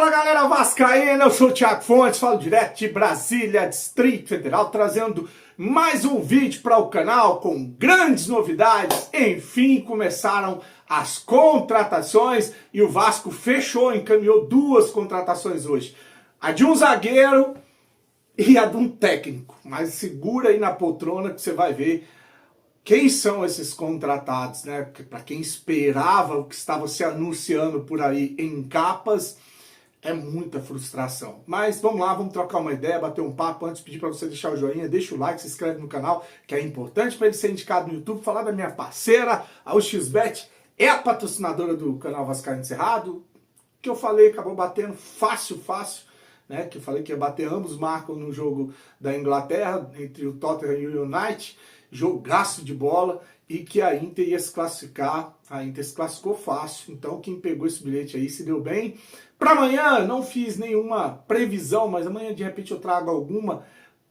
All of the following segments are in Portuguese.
Fala galera vascaína, eu sou o Thiago Fontes, falo direto de Brasília, Distrito Federal, trazendo mais um vídeo para o canal com grandes novidades. Enfim, começaram as contratações e o Vasco fechou, encaminhou duas contratações hoje. A de um zagueiro e a de um técnico. Mas segura aí na poltrona que você vai ver quem são esses contratados, né? Para quem esperava o que estava se anunciando por aí em capas, é muita frustração. Mas vamos lá, vamos trocar uma ideia, bater um papo. Antes, pedir para você deixar o joinha, deixa o like, se inscreve no canal, que é importante para ele ser indicado no YouTube. Falar da minha parceira, a UXBet, é a patrocinadora do canal Vascaíno Encerrado, que eu falei, acabou batendo fácil, né? Que eu falei que ia bater, ambos marcam no jogo da Inglaterra, entre o Tottenham e o United, jogaço de bola, e que a Inter ia se classificar. A Inter se classificou fácil, então quem pegou esse bilhete aí se deu bem. Para amanhã, não fiz nenhuma previsão, mas amanhã de repente eu trago alguma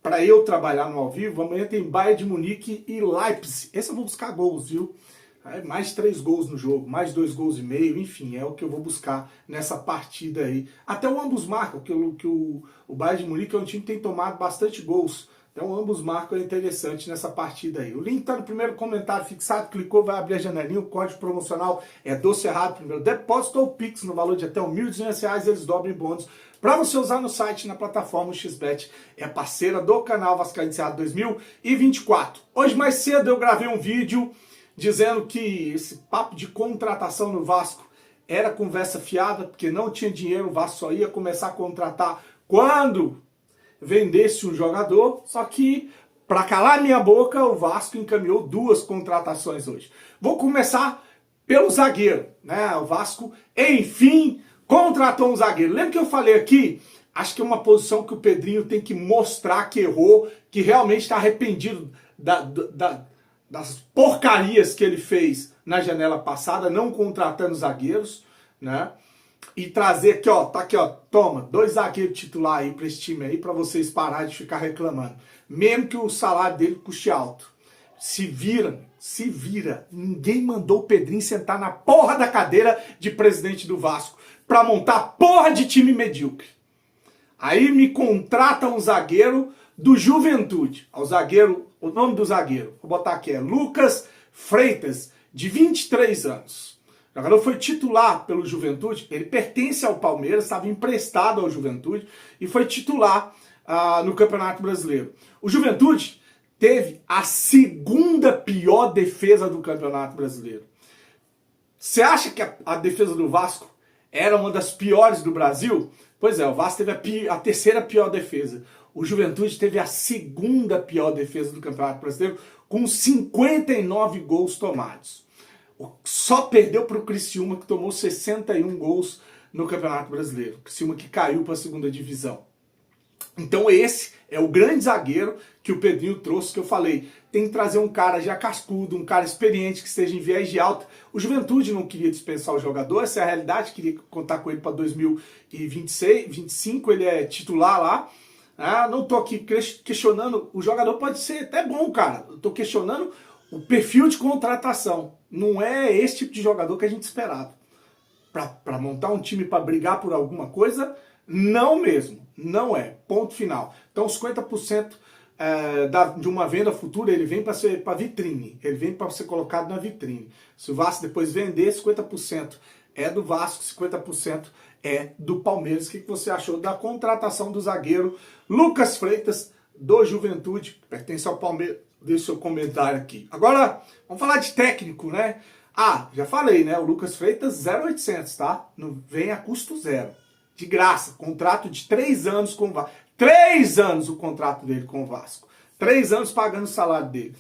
para eu trabalhar no ao vivo. Amanhã tem Bayern de Munique e Leipzig. Esse eu vou buscar gols, viu? Mais 3 gols no jogo, mais 2 gols e meio, enfim, é o que eu vou buscar nessa partida aí. Até o ambos marcam, que o Bayern de Munique é um time que tem tomado bastante gols. Então ambos marcam, é interessante nessa partida aí. O link está no primeiro comentário fixado, clicou, vai abrir a janelinha, o código promocional é do Cerrado, primeiro depósito ou Pix no valor de até R$ 1.200, eles dobram em bônus para você usar no site, na plataforma. O XBet é parceira do canal Vascaíno Encerrado 2024. Hoje mais cedo eu gravei um vídeo dizendo que esse papo de contratação no Vasco era conversa fiada, porque não tinha dinheiro, o Vasco só ia começar a contratar quando vendesse um jogador. Só que, para calar minha boca, o Vasco encaminhou duas contratações hoje. Vou começar pelo zagueiro, né? O Vasco, enfim, contratou um zagueiro. Lembra que eu falei aqui? Acho que é uma posição que o Pedrinho tem que mostrar que errou, que realmente está arrependido das porcarias que ele fez na janela passada, não contratando zagueiros, né? E trazer aqui, ó, tá aqui, ó, toma, 2 zagueiros titular aí pra esse time aí, pra vocês pararem de ficar reclamando. Mesmo que o salário dele custe alto. Se vira. Ninguém mandou o Pedrinho sentar na porra da cadeira de presidente do Vasco pra montar porra de time medíocre. Aí me contrata um zagueiro do Juventude. O nome do zagueiro, vou botar aqui, é Lucas Freitas, de 23 anos. O jogador foi titular pelo Juventude, ele pertence ao Palmeiras, estava emprestado ao Juventude e foi titular no Campeonato Brasileiro. O Juventude teve a segunda pior defesa do Campeonato Brasileiro. Você acha que a defesa do Vasco era uma das piores do Brasil? Pois é, o Vasco teve a terceira pior defesa. O Juventude teve a segunda pior defesa do Campeonato Brasileiro, com 59 gols tomados. Só perdeu para o Criciúma, que tomou 61 gols no Campeonato Brasileiro. Criciúma que caiu para a segunda divisão. Então esse é o grande zagueiro que o Pedrinho trouxe, que eu falei. Tem que trazer um cara já cascudo, um cara experiente, que esteja em viés de alta. O Juventude não queria dispensar o jogador, essa é a realidade, queria contar com ele para 2026, 2025, ele é titular lá. Não estou aqui questionando, o jogador pode ser até bom, cara. Eu estou questionando o perfil de contratação. Não é esse tipo de jogador que a gente esperava. Para montar um time para brigar por alguma coisa, não mesmo. Não é. Ponto final. Então, 50% de uma venda futura, ele vem para vitrine. Ele vem para ser colocado na vitrine. Se o Vasco depois vender, 50% é do Vasco, 50% é do Palmeiras. O que você achou da contratação do zagueiro Lucas Freitas, do Juventude, que pertence ao Palmeiras? Deixe seu comentário aqui. Agora, vamos falar de técnico, né? Já falei, né? O Lucas Freitas, 0,800, tá? Não vem a custo zero. De graça. Contrato de 3 anos com o Vasco. 3 anos o contrato dele com o Vasco. 3 anos pagando o salário dele.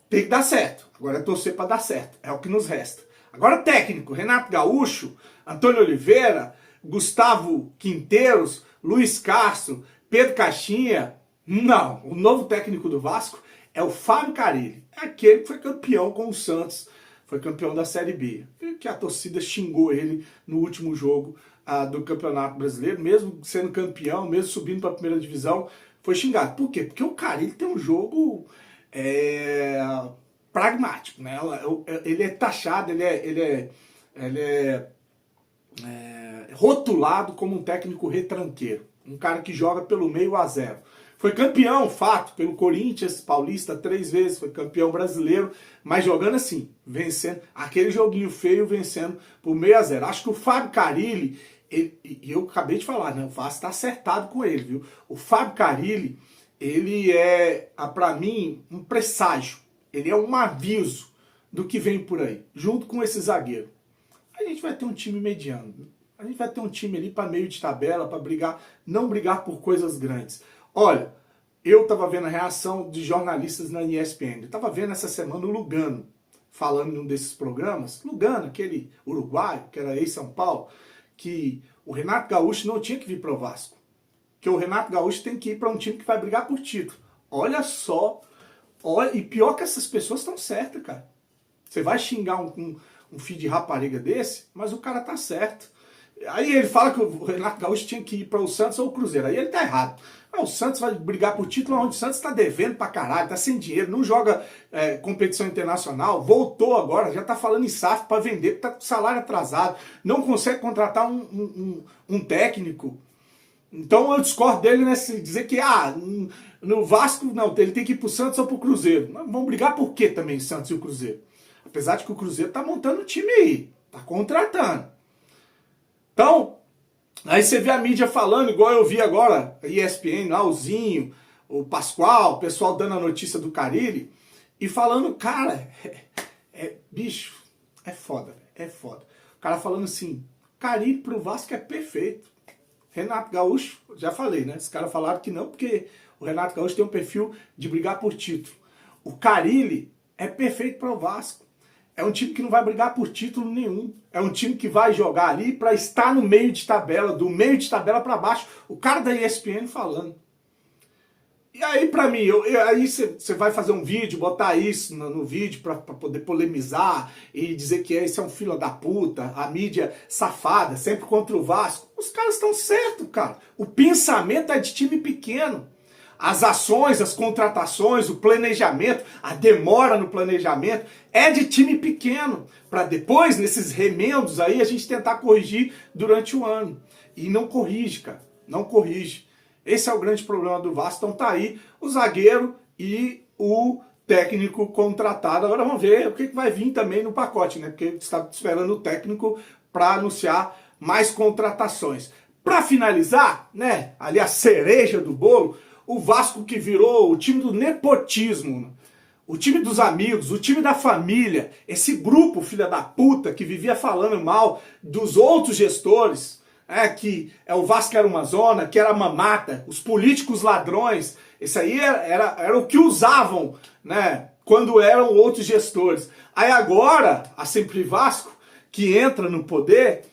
Tem que dar certo. Agora é torcer para dar certo. É o que nos resta. Agora técnico. Renato Gaúcho, Antônio Oliveira, Gustavo Quinteiros, Luiz Castro, Pedro Caixinha. Não. O novo técnico do Vasco é o Fábio Carille, é aquele que foi campeão com o Santos, foi campeão da Série B, que a torcida xingou ele no último jogo do Campeonato Brasileiro, mesmo sendo campeão, mesmo subindo para a primeira divisão, foi xingado. Por quê? Porque o Carille tem um jogo pragmático, né? Ele é taxado, ele é rotulado como um técnico retranqueiro, um cara que joga pelo meio a zero. Foi campeão, fato, pelo Corinthians Paulista 3 vezes, foi campeão brasileiro, mas jogando assim, vencendo, aquele joguinho feio, vencendo por meio a zero. Acho que o Fábio Carille, e eu acabei de falar, né, o Vasco está acertado com ele, viu? O Fábio Carille, ele é, para mim, um presságio, ele é um aviso do que vem por aí, junto com esse zagueiro. A gente vai ter um time mediano, viu? A gente vai ter um time ali para meio de tabela, para brigar, não brigar por coisas grandes. Olha, eu estava vendo a reação de jornalistas na ESPN. Eu estava vendo essa semana o Lugano, falando em um desses programas. Lugano, aquele uruguaio, que era ex-São Paulo, que o Renato Gaúcho não tinha que vir para o Vasco. Que o Renato Gaúcho tem que ir para um time que vai brigar por título. Olha só, olha, e pior que essas pessoas estão certas, cara. Você vai xingar um filho de rapariga desse, mas o cara tá certo. Aí ele fala que o Renato Gaúcho tinha que ir para o Santos ou o Cruzeiro. Aí ele tá errado. O Santos vai brigar por título onde o Santos tá devendo pra caralho, tá sem dinheiro, não joga competição internacional, voltou agora, já tá falando em SAF para vender, tá com salário atrasado, não consegue contratar um técnico. Então eu discordo dele nesse dizer que no Vasco, não, ele tem que ir pro Santos ou pro Cruzeiro. Não, vão brigar por quê também, Santos e o Cruzeiro? Apesar de que o Cruzeiro tá montando o time aí, tá contratando. Então, aí você vê a mídia falando, igual eu vi agora, a ESPN, lá, o Zinho, o Pascoal, o pessoal dando a notícia do Carille, e falando, cara, bicho, é foda, é foda. O cara falando assim, Carille pro Vasco é perfeito. Renato Gaúcho, já falei, né? Os caras falaram que não, porque o Renato Gaúcho tem um perfil de brigar por título. O Carille é perfeito para o Vasco. É um time que não vai brigar por título nenhum. É um time que vai jogar ali para estar no meio de tabela, do meio de tabela para baixo. O cara da ESPN falando. E aí, para mim, aí você vai fazer um vídeo, botar isso no vídeo para poder polemizar e dizer que esse é um filho da puta, a mídia safada, sempre contra o Vasco. Os caras estão certos, cara. O pensamento é de time pequeno. As ações, as contratações, o planejamento, a demora no planejamento é de time pequeno, para depois, nesses remendos aí, a gente tentar corrigir durante o ano. E não corrige, cara, não corrige. Esse é o grande problema do Vasco. Então tá aí o zagueiro e o técnico contratado. Agora vamos ver o que vai vir também no pacote, né? Porque está esperando o técnico para anunciar mais contratações. Para finalizar, né, ali a cereja do bolo, o Vasco que virou o time do nepotismo, o time dos amigos, o time da família, esse grupo, filha da puta, que vivia falando mal dos outros gestores, que o Vasco era uma zona, que era mamata, os políticos ladrões, esse aí era o que usavam, né, quando eram outros gestores. Aí agora, a Sempre Vasco, que entra no poder,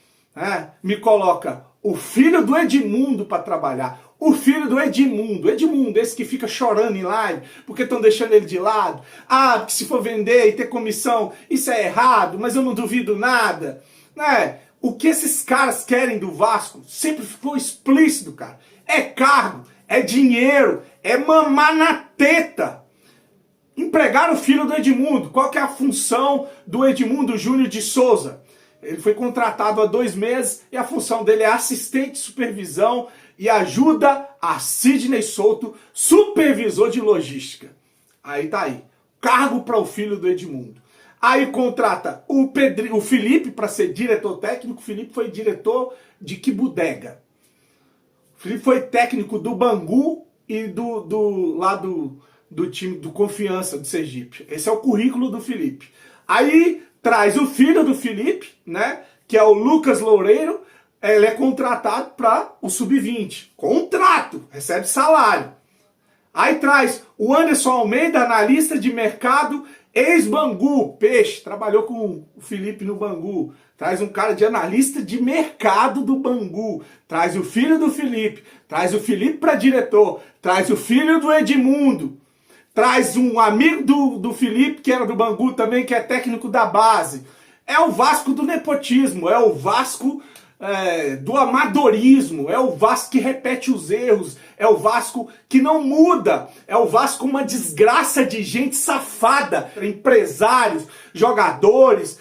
me coloca o filho do Edmundo para trabalhar. O filho do Edmundo, esse que fica chorando em live, porque estão deixando ele de lado. Porque se for vender e ter comissão, isso é errado, mas eu não duvido nada. Né? O que esses caras querem do Vasco sempre ficou explícito, cara. É cargo, é dinheiro, é mamar na teta. Empregar o filho do Edmundo. Qual que é a função do Edmundo Júnior de Souza? Ele foi contratado há 2 meses e a função dele é assistente de supervisão e ajuda a Sidney Souto, supervisor de logística. Aí tá aí. Cargo para o filho do Edmundo. Aí contrata o Felipe para ser diretor técnico. O Felipe foi diretor de que bodega? O Felipe foi técnico do Bangu e do time do Confiança do Sergipe. Esse é o currículo do Felipe. Aí traz o filho do Felipe, né, que é o Lucas Loureiro. Ele é contratado para o Sub-20. Contrato, recebe salário. Aí traz o Anderson Almeida, analista de mercado, ex-Bangu, Peixe, trabalhou com o Felipe no Bangu. Traz um cara de analista de mercado do Bangu. Traz o filho do Felipe. Traz o Felipe para diretor. Traz o filho do Edmundo. Traz um amigo do Felipe, que era do Bangu também, que é técnico da base. É o Vasco do nepotismo, é o Vasco do amadorismo, é o Vasco que repete os erros, é o Vasco que não muda, é o Vasco uma desgraça de gente safada, empresários, jogadores,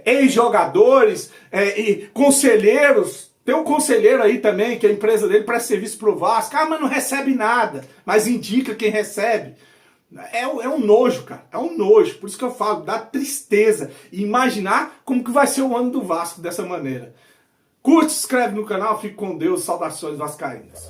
ex-jogadores e conselheiros. Tem um conselheiro aí também, que a empresa dele presta serviço pro Vasco. Ah, mas não recebe nada. Mas indica quem recebe. É um nojo, cara. É um nojo. Por isso que eu falo, dá tristeza. E imaginar como que vai ser o ano do Vasco dessa maneira. Curte, se inscreve no canal. Fique com Deus. Saudações vascaínas.